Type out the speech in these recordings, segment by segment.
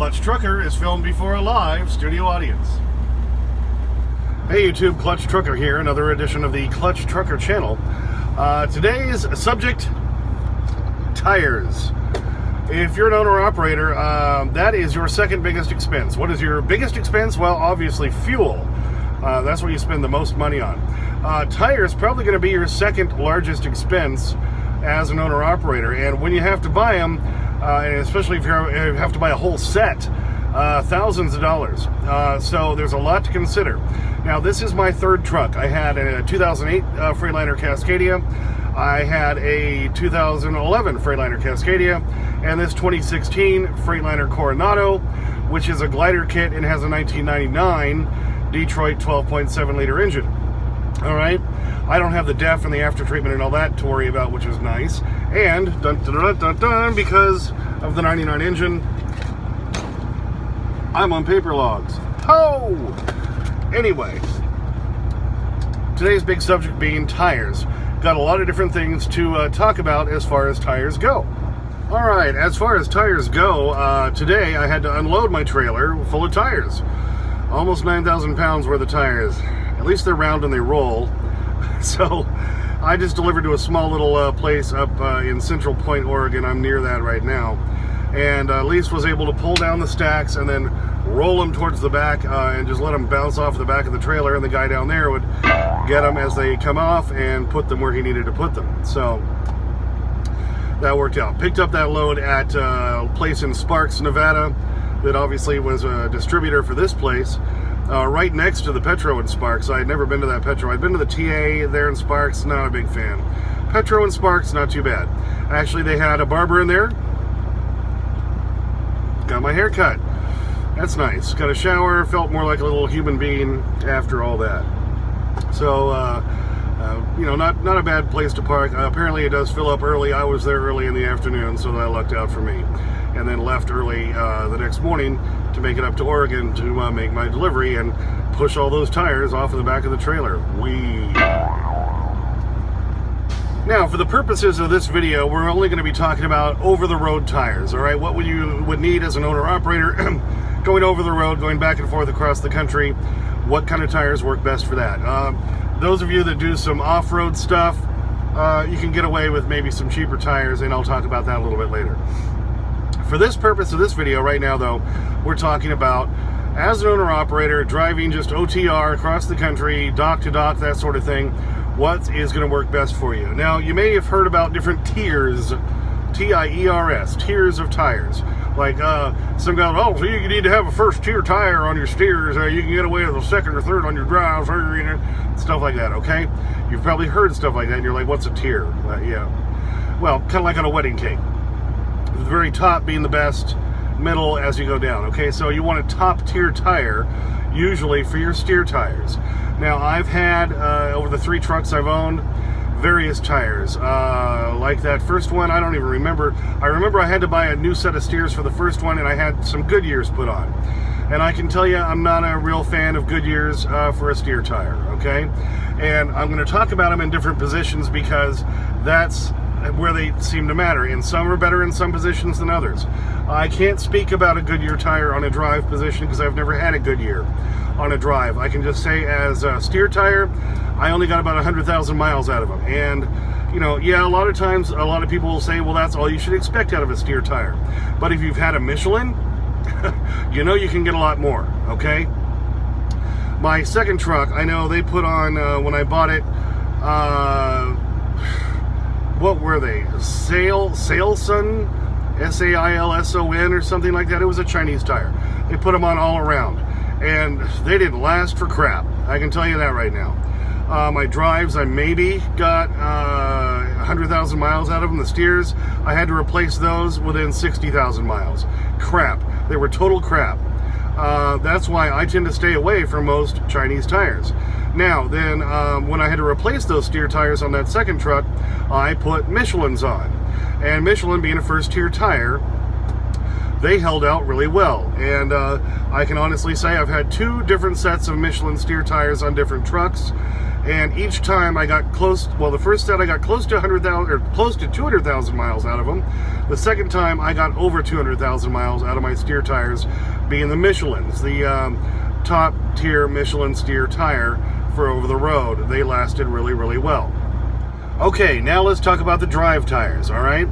Clutch Trucker is filmed before a live studio audience. Hey YouTube, Clutch Trucker here, another edition of the Clutch Trucker channel. Today's subject, tires. If you're an owner or operator, that is your second biggest expense. What is your biggest expense? Well, obviously fuel. That's what you spend the most money on. Tires probably going to be your second largest expense as an owner or operator, and when you have to buy them, and especially if you have to buy a whole set, thousands of dollars. So there's a lot to consider. Now, this is my third truck. I had a 2008 Freightliner Cascadia. I had a 2011 Freightliner Cascadia, and this 2016 Freightliner Coronado, which is a glider kit and has a 1999 Detroit 12.7 liter engine. All right, I don't have the DEF and the after treatment and all that to worry about, which is nice. And dun, dun, dun, dun, dun, because of the 99 engine, I'm on paper logs. Oh! Anyway, today's big subject being tires. Got a lot of different things to talk about as far as tires go. All right, as far as tires go, today I had to unload my trailer full of tires. Almost 9,000 pounds worth of tires. At least they're round and they roll. So I just delivered to a small little place up in Central Point, Oregon. I'm near that right now. And Lise was able to pull down the stacks and then roll them towards the back and just let them bounce off the back of the trailer, and the guy down there would get them as they come off and put them where he needed to put them. So that worked out. Picked up that load at a place in Sparks, Nevada, that obviously was a distributor for this place. Right next to the Petro in Sparks. I had never been to that Petro. I'd been to the TA there in Sparks, not a big fan. Petro in Sparks, not too bad. Actually, they had a barber in there. Got my hair cut. That's nice. Got a shower, felt more like a little human being after all that. So, you know, not a bad place to park. Apparently it does fill up early. I was there early in the afternoon, so that lucked out for me. And then left early the next morning to make it up to Oregon to make my delivery and push all those tires off of the back of the trailer. Now, for the purposes of this video, we're only going to be talking about over-the-road tires, all right? What you would need as an owner-operator going over the road, going back and forth across the country, what kind of tires work best for that? Those of you that do some off-road stuff, you can get away with maybe some cheaper tires, and I'll talk about that a little bit later. For this purpose of this video right now, though, we're talking about, as an owner-operator, driving just OTR across the country, dock to dock, that sort of thing, what is going to work best for you. Now, you may have heard about different tiers, T-I-E-R-S, tiers of tires. Like, some guys, oh, so you need to have a first-tier tire on your steers, you can get away with a second or third on your drives, you know, stuff like that, okay? You've probably heard stuff like that, and you're like, what's a tier? Yeah. Well, kind of like on a wedding cake. The very top being the best, middle as you go down, okay? So you want a top-tier tire, usually for your steer tires. Now, I've had, over the 3 trucks I've owned, various tires. Like that first one, I don't even remember. I remember I had to buy a new set of steers for the first one, and I had some Goodyears put on. And I can tell you, I'm not a real fan of Goodyears for a steer tire, okay? And I'm going to talk about them in different positions because that's where they seem to matter, and some are better in some positions than others. I can't speak about a Goodyear tire on a drive position because I've never had a Goodyear on a drive. I can just say, as a steer tire, I only got about 100,000 miles out of them. And, you know, yeah, a lot of times, a lot of people will say, well, that's all you should expect out of a steer tire. But if you've had a Michelin, you know you can get a lot more, okay? My second truck, I know they put on, when I bought it, what were they? Sailson? S-A-I-L-S-O-N or something like that. It was a Chinese tire. They put them on all around, and they didn't last for crap. I can tell you that right now. My drives, I maybe got 100,000 miles out of them. The steers, I had to replace those within 60,000 miles. Crap. They were total crap. That's why I tend to stay away from most Chinese tires. Now, then, when I had to replace those steer tires on that second truck, I put Michelins on. And Michelin, being a first-tier tire, they held out really well. And I can honestly say I've had 2 different sets of Michelin steer tires on different trucks, And each time I got close, well, the first set I got close to 100,000 or close to 200,000 miles out of them. The second time I got over 200,000 miles out of my steer tires, being the Michelins, the top tier Michelin steer tire for over the road. They lasted really, really well. Okay, now let's talk about the drive tires, all right?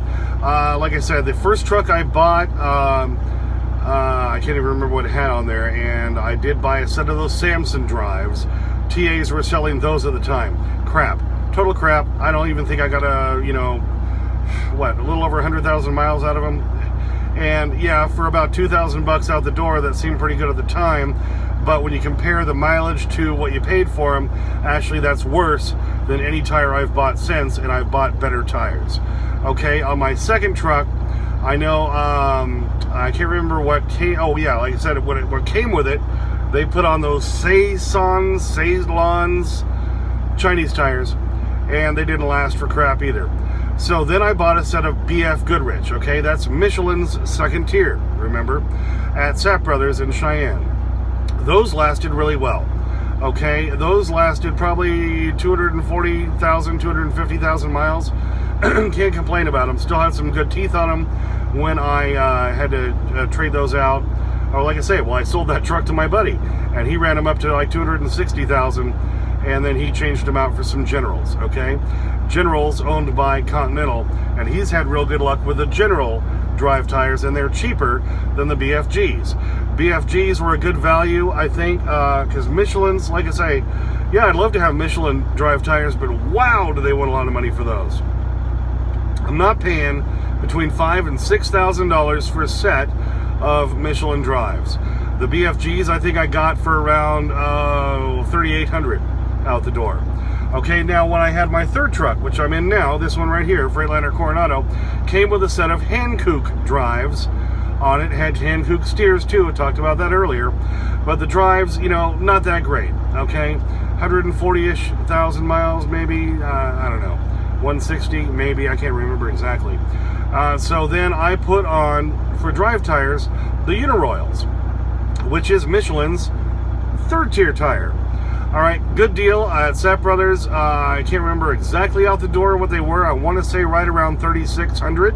Like I said, the first truck I bought, I can't even remember what it had on there, and I did buy a set of those Samson drives. TAs were selling those at the time. Crap. Total crap. I don't even think I got a little over 100,000 miles out of them. And yeah, for about 2,000 bucks out the door, that seemed pretty good at the time. But when you compare the mileage to what you paid for them, actually that's worse than any tire I've bought since, and I've bought better tires. Okay, on my second truck, I know, I can't remember what came, oh yeah, like I said, what came with it, they put on those Saisons, Chinese tires, and they didn't last for crap either. So then I bought a set of BF Goodrich, okay, that's Michelin's second tier, remember, at Sapp Brothers in Cheyenne. Those lasted really well, okay, those lasted probably 240,000, 250,000 miles. Can't complain about them. Still had some good teeth on them when I had to trade those out. Or like I say, well, I sold that truck to my buddy, and he ran them up to like 260,000, and then he changed them out for some Generals, okay? Generals owned by Continental, and he's had real good luck with the General drive tires, and they're cheaper than the BFGs. BFGs were a good value, I think, because Michelin's, like I say, yeah, I'd love to have Michelin drive tires, but wow, do they want a lot of money for those. I'm not paying between $5,000 and $6,000 for a set of Michelin drives. The BFGs I think I got for around $3,800 out the door. Okay, now when I had my third truck, which I'm in now, this one right here, Freightliner Coronado, came with a set of Hankook drives on it. Had Hankook steers too, I talked about that earlier. But the drives, you know, not that great, okay? 140-ish thousand miles maybe, I don't know. 160 maybe, I can't remember exactly. So then I put on, for drive tires, the Uniroyals, which is Michelin's third tier tire. All right, good deal at Sapp Brothers. I can't remember exactly out the door what they were. I want to say right around 3,600.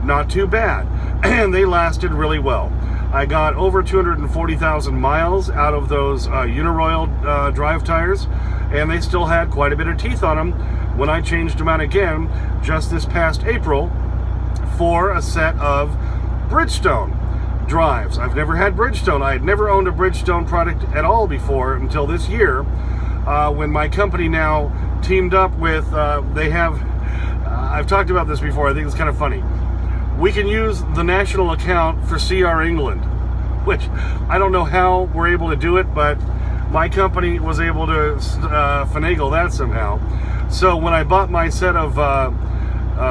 Not too bad. And they lasted really well. I got over 240,000 miles out of those Uniroyal drive tires, and they still had quite a bit of teeth on them when I changed them out again just this past April for a set of Bridgestone drives. I've never had Bridgestone. I had never owned a Bridgestone product at all before until this year, when my company now teamed up with, they have, I've talked about this before, I think it's kind of funny. We can use the national account for CR England, which I don't know how we're able to do it, but my company was able to finagle that somehow. So when I bought my set of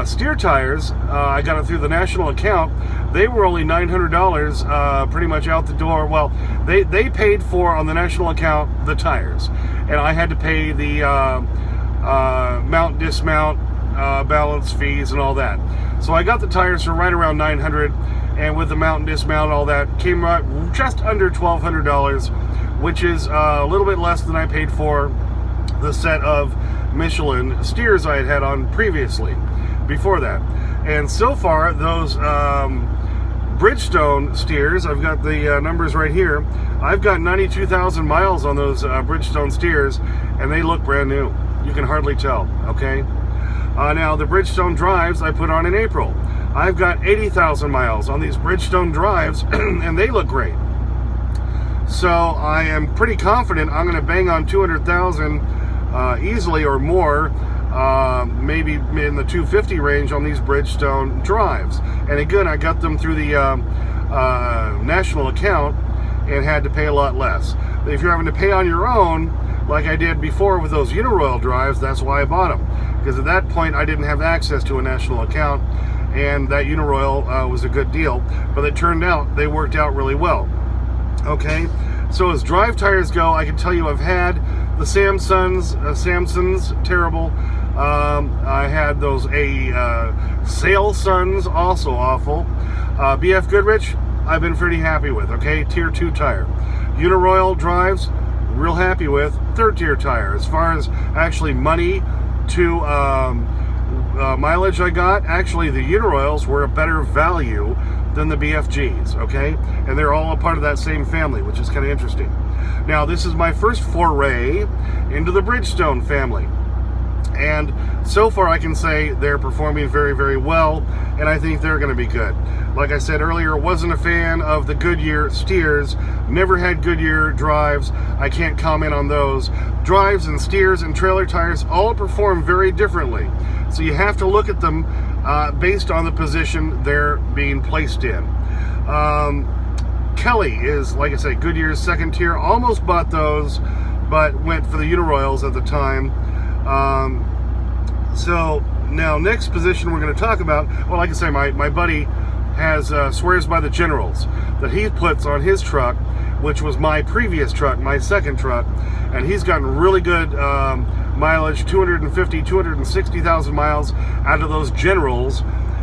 steer tires, I got it through the national account. They were only $900 pretty much out the door. Well, they paid for, on the national account, the tires. And I had to pay the mount, dismount, balance fees and all that. So I got the tires for right around $900, and with the mount and dismount and all that, came right just under $1,200, which is a little bit less than I paid for the set of Michelin steers I had had on previously, before that. And so far, those Bridgestone steers, I've got the numbers right here, I've got 92,000 miles on those Bridgestone steers, and they look brand new. You can hardly tell, okay? Now, the Bridgestone drives I put on in April. I've got 80,000 miles on these Bridgestone drives, and they look great. So I am pretty confident I'm going to bang on 200,000 easily or more, maybe in the 250 range on these Bridgestone drives. And again, I got them through the national account and had to pay a lot less. If you're having to pay on your own, like I did before with those Uniroyal drives, that's why I bought them. Because at that point, I didn't have access to a national account, and that Uniroyal was a good deal. But it turned out they worked out really well. Okay, so as drive tires go, I can tell you I've had the Samsons, terrible. I had those Sailsuns, also awful. BF Goodrich, I've been pretty happy with. Okay, tier 2 tire. Uniroyal drives, real happy with third tier tire. As far as actually money to mileage I got, actually the Uniroyals were a better value than the BFGs, okay? And they're all a part of that same family, which is kind of interesting. Now, this is my first foray into the Bridgestone family. And so far I can say they're performing very, very well, and I think they're going to be good. Like I said earlier, wasn't a fan of the Goodyear steers, never had Goodyear drives. I can't comment on those. Drives and steers and trailer tires all perform very differently. So you have to look at them based on the position they're being placed in. Kelly is, like I said, Goodyear's second tier. Almost bought those, but went for the Uniroyals at the time. So now next position we're going to talk about, well, like I say, my buddy has swears by the Generals that he puts on his truck, which was my previous truck, my second truck, and he's gotten really good mileage, 250, 260,000 miles out of those Generals.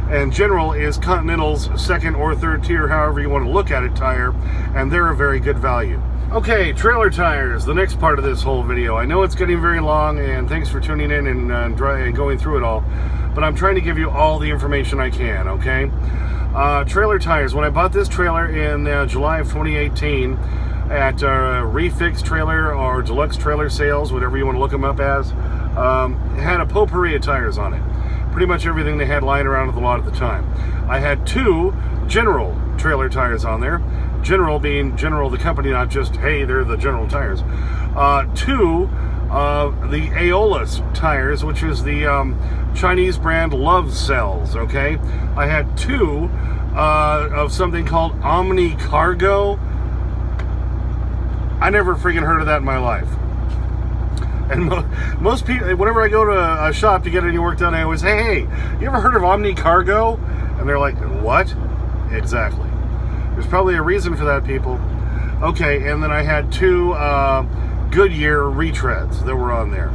And General is Continental's second or third tier, however you want to look at it, tire, and they're a very good value. Okay, trailer tires, the next part of this whole video. I know it's getting very long, and thanks for tuning in and going through it all, but I'm trying to give you all the information I can, okay? Trailer tires, when I bought this trailer in July of 2018 at Refix Trailer or Deluxe Trailer Sales, whatever you want to look them up as, it had a potpourri of tires on it. Pretty much everything they had lying around at the lot at the time. I had two General trailer tires on there. General being General the company, not just, hey, they're the General tires. Two the Aeolus tires, which is the Chinese brand Love Cells, okay? I had two of something called Omni Cargo. I never freaking heard of that in my life. And most people, whenever I go to a shop to get any work done, I always say, hey, you ever heard of Omni Cargo? And they're like, what? Exactly. There's probably a reason for that, people. Okay, and then I had two Goodyear retreads that were on there.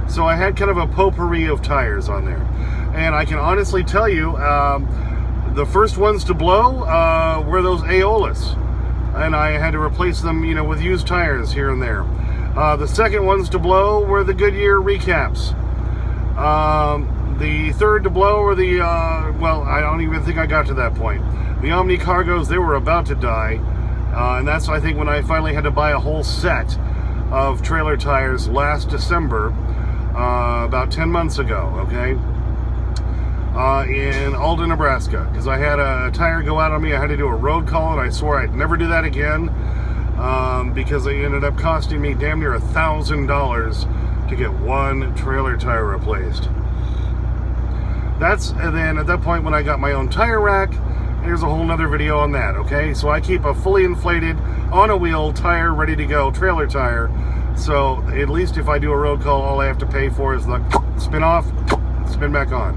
So I had kind of a potpourri of tires on there. And I can honestly tell you, the first ones to blow were those Aeolus. And I had to replace them, you know, with used tires here and there. The second ones to blow were the Goodyear recaps. The third to blow were the, well, I don't even think I got to that point. The Omni Cargos, they were about to die. And that's, I think, when I finally had to buy a whole set of trailer tires last December, about 10 months ago, okay? In Alden, Nebraska. Because I had a tire go out on me. I had to do a road call, and I swore I'd never do that again. Because it ended up costing me damn near $1,000 to get one trailer tire replaced. And then at that point when I got my own tire rack, here's a whole nother video on that, okay? So I keep a fully inflated, on a wheel tire, ready to go trailer tire. So at least if I do a road call, all I have to pay for is the spin off, spin back on.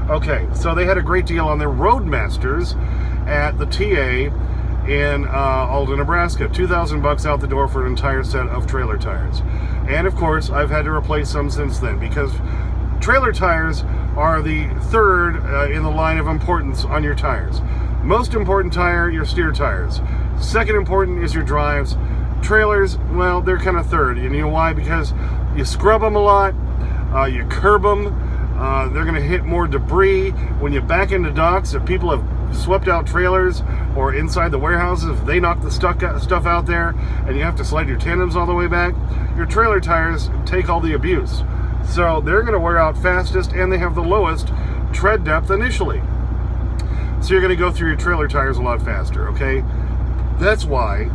Okay, so they had a great deal on their Roadmasters at the TA in Alden, Nebraska. $2,000 out the door for an entire set of trailer tires. And of course, I've had to replace some since then, because trailer tires are the third in the line of importance on your tires. Most important tire, your steer tires. Second important is your drives. Trailers, well, they're kind of third. And you know why? Because you scrub them a lot, you curb them, they're going to hit more debris. When you back into docks, if people have swept out trailers or inside the warehouses, if they knock the stuff out there and you have to slide your tandems all the way back, your trailer tires take all the abuse. So they're going to wear out fastest, and they have the lowest tread depth initially. So you're going to go through your trailer tires a lot faster, okay? That's why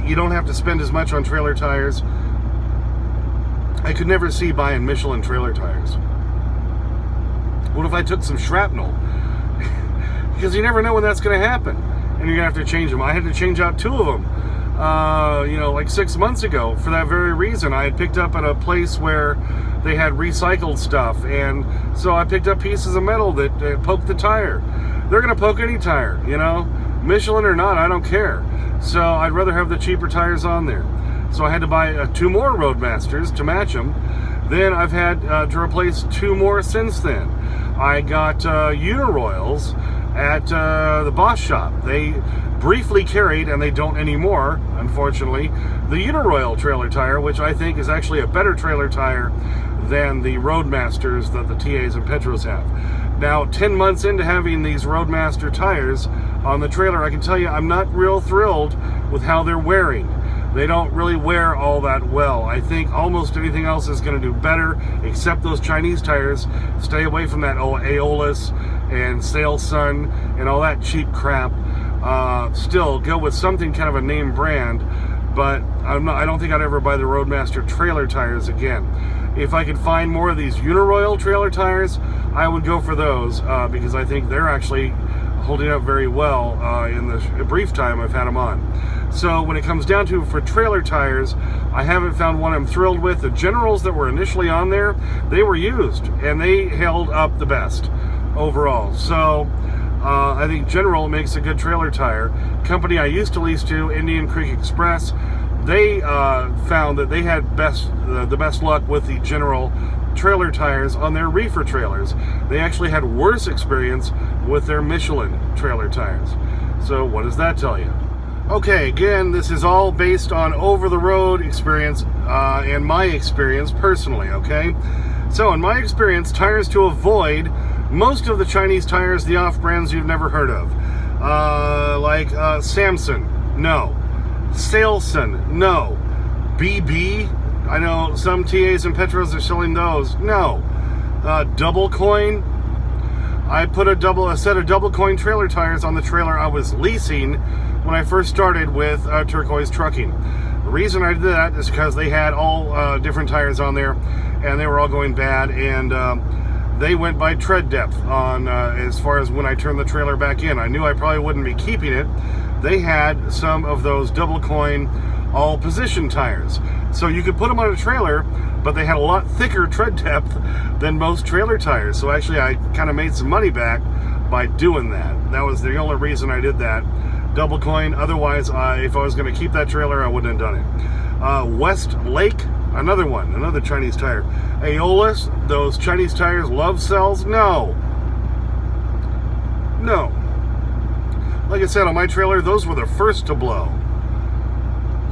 you don't have to spend as much on trailer tires. I could never see buying Michelin trailer tires. What if I took some shrapnel? Because you never know when that's going to happen. And you're going to have to change them. I had to change out two of them, you know, like 6 months ago for that very reason. I had picked up at a place where they had recycled stuff. And so I picked up pieces of metal that poked the tire. They're going to poke any tire, you know, Michelin or not, I don't care. So I'd rather have the cheaper tires on there. So I had to buy two more Roadmasters to match them. Then I've had to replace two more since then. I got Uniroyals at the Bosch shop. They briefly carried, and they don't anymore, unfortunately, the Uniroyal trailer tire, which I think is actually a better trailer tire than the Roadmasters that the TAs and Petros have. Now, 10 months into having these Roadmaster tires on the trailer, I can tell you I'm not real thrilled with how they're wearing. They don't really wear all that well. I think almost anything else is going to do better, except those Chinese tires. Stay away from that Aeolus and Sail Sun and all that cheap crap. Still, go with something kind of a name brand, but I don't think I'd ever buy the Roadmaster trailer tires again. If I could find more of these Uniroyal trailer tires, I would go for those because I think they're actually holding up very well in the brief time I've had them on. So when it comes down to for trailer tires, I haven't found one I'm thrilled with. The Generals that were initially on there, they were used and they held up the best overall. So I think General makes a good trailer tire. Company I used to lease to, Indian Creek Express, they found that they had the best luck with the General trailer tires on their reefer trailers. They actually had worse experience with their Michelin trailer tires. So what does that tell you? Okay, again, this is all based on over-the-road experience and my experience personally, okay? So in my experience, tires to avoid, most of the Chinese tires, the off-brands you've never heard of. Like Samson, no. Sailson, no. BB, I know some TAs and Petros are selling those, no. Double Coin, I put a set of Double Coin trailer tires on the trailer I was leasing when I first started with Turquoise Trucking. The reason I did that is because they had all different tires on there and they were all going bad, and they went by tread depth on as far as when I turned the trailer back in. I knew I probably wouldn't be keeping it. They had some of those Double Coin all position tires, so you could put them on a trailer, but they had a lot thicker tread depth than most trailer tires. So actually I kind of made some money back by doing that. That was the only reason I did that. Double Coin. Otherwise, if I was going to keep that trailer, I wouldn't have done it. West Lake, another Chinese tire. Aeolus, those Chinese tires, love cells? No. Like I said, on my trailer, those were the first to blow.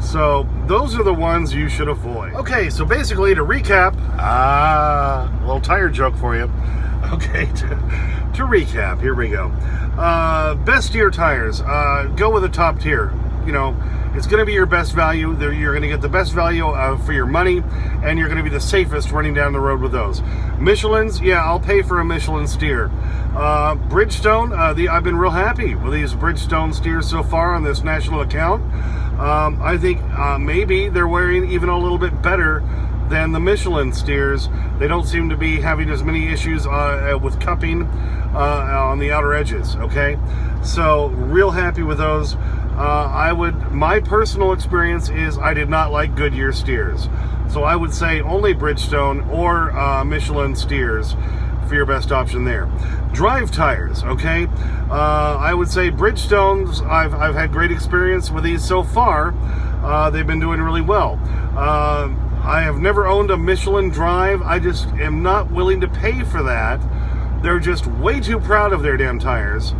So those are the ones you should avoid. Okay, so basically to recap, a little tire joke for you. Okay, to recap, here we go. Best tier tires, go with a top tier. You know, it's going to be your best value. You're going to get the best value for your money, and you're going to be the safest running down the road with those. Michelin's, yeah, I'll pay for a Michelin steer. Bridgestone, I've been real happy with these Bridgestone steers so far on this national account. I think maybe they're wearing even a little bit better than the Michelin steers. They don't seem to be having as many issues with cupping on the outer edges, okay? So real happy with those. My personal experience is I did not like Goodyear steers. So I would say only Bridgestone or Michelin steers for your best option there. Drive tires, okay? I would say Bridgestones, I've had great experience with these so far. They've been doing really well. I have never owned a Michelin Drive. I just am not willing to pay for that. They're just way too proud of their damn tires.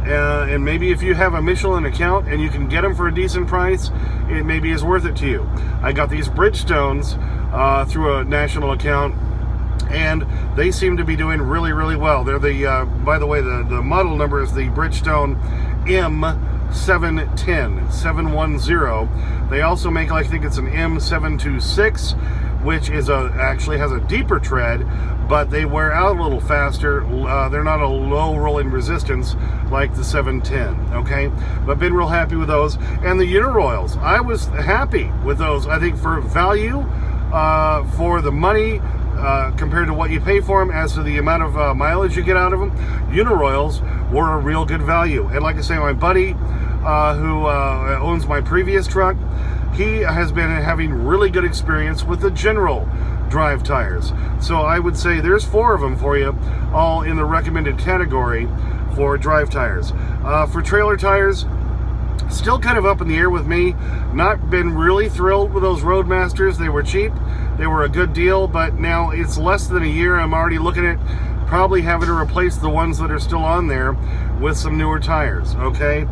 And maybe if you have a Michelin account and you can get them for a decent price, it maybe is worth it to you. I got these Bridgestones through a national account, and they seem to be doing really, really well. They're the, by the way, the model number is the Bridgestone M710, 710. They also make, I think it's an M726, which is actually has a deeper tread, but they wear out a little faster. They're not a low rolling resistance like the 710, okay? But been real happy with those. And the Uniroyals, I was happy with those. I think for value, for the money, compared to what you pay for them, as to the amount of mileage you get out of them, Uniroyals were a real good value. And like I say, my buddy who owns my previous truck, he has been having really good experience with the General Drive tires. So I would say there's 4 of them for you, all in the recommended category for drive tires. For trailer tires, still kind of up in the air with me. Not been really thrilled with those Roadmasters. They were cheap. They were a good deal, but now it's less than a year. I'm already looking at probably having to replace the ones that are still on there with some newer tires, okay?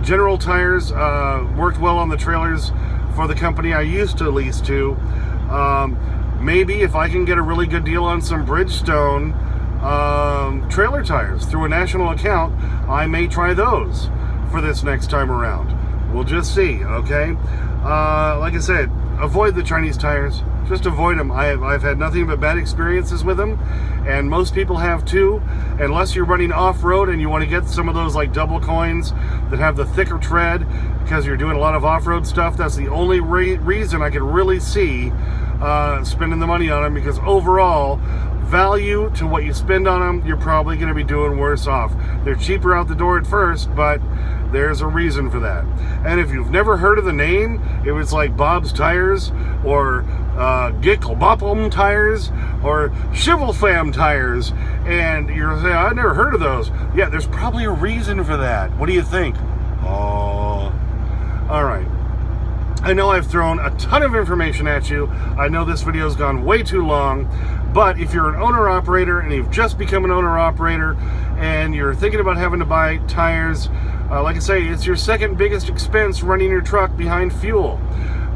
General tires worked well on the trailers for the company I used to lease to. Maybe if I can get a really good deal on some Bridgestone trailer tires through a national account, I may try those for this next time around. We'll just see, okay? Like I said, avoid the Chinese tires. Just avoid them. I've had nothing but bad experiences with them, and most people have too. Unless you're running off-road and you want to get some of those like double coins that have the thicker tread because you're doing a lot of off-road stuff, that's the only reason I could really see spending the money on them, because overall value to what you spend on them, you're probably going to be doing worse off. They're cheaper out the door at first, but there's a reason for that. And if you've never heard of the name, it was like Bob's Tires or Gickelboppum Tires or Shivelfam Tires, and you're saying, I've never heard of those. Yeah, there's probably a reason for that. What do you think? Oh, all right. I know I've thrown a ton of information at you. I know this video's gone way too long, but if you're an owner-operator and you've just become an owner-operator and you're thinking about having to buy tires, like I say, it's your second biggest expense running your truck behind fuel.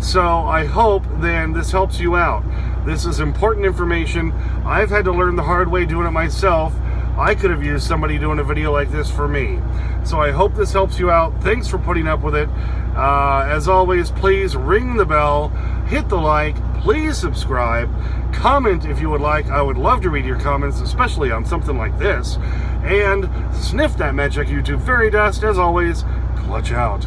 So I hope then this helps you out. This is important information. I've had to learn the hard way doing it myself. I could have used somebody doing a video like this for me. So I hope this helps you out. Thanks for putting up with it. As always, please ring the bell, hit the like, please subscribe, comment if you would like. I would love to read your comments, especially on something like this. And sniff that magic YouTube fairy dust. As always, clutch out.